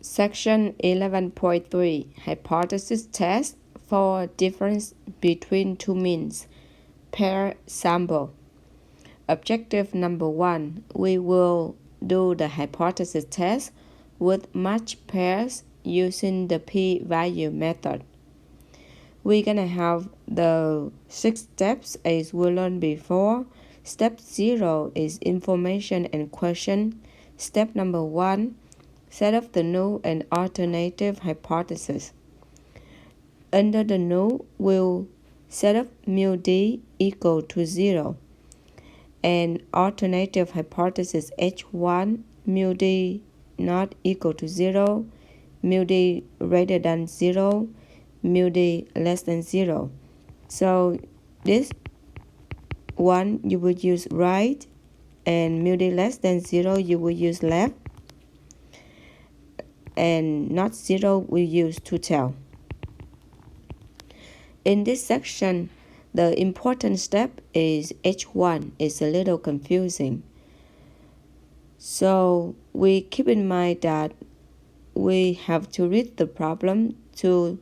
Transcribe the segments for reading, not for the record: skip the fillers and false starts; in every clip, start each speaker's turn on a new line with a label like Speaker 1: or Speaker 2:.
Speaker 1: Section 11.3 Hypothesis Test for Difference between two means. Pair sample. Objective number 1. We will do the hypothesis test with matched pairs using the p-value method. We're gonna have the 6 steps as we learned before. Step 0 is information and question. Step number 1, set up the null and alternative hypothesis. Under the null, we'll set up mu d equal to 0 and alternative hypothesis H1 mu d not equal to 0, mu d greater than 0, mu d less than 0. So this one you would use right, and mu d less than 0 you will use left, and not 0 we use to tell. In this section, the important step is H1 is a little confusing. So we keep in mind that we have to read the problem to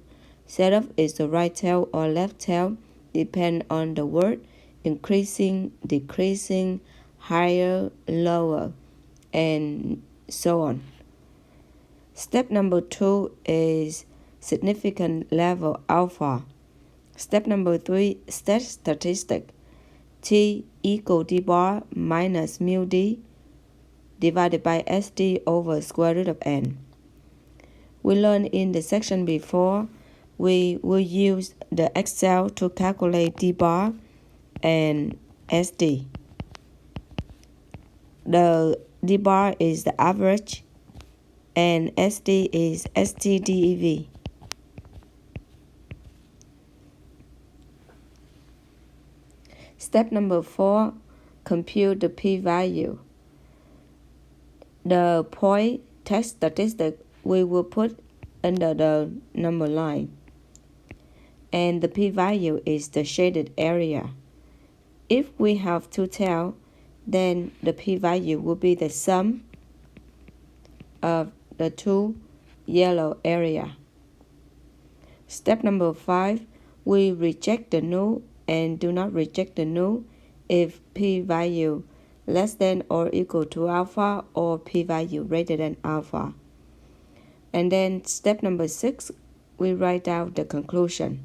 Speaker 1: set up is the right tail or left tail, depend on the word, increasing, decreasing, higher, lower, and so on. Step number 2 is significant level alpha. Step number 3, state statistic. T equal d bar minus mu d divided by SD over square root of n. We learned in the section before, we will use the Excel to calculate d bar and SD. The d bar is the average and SD is STDEV. Step number 4, compute the p-value. The point test statistic we will put under the number line, and the p-value is the shaded area. If we have two tails, then the p-value will be the sum of the two yellow area. Step number 5, we reject the null and do not reject the null if p-value less than or equal to alpha or p-value greater than alpha. And then step number 6, we write out the conclusion.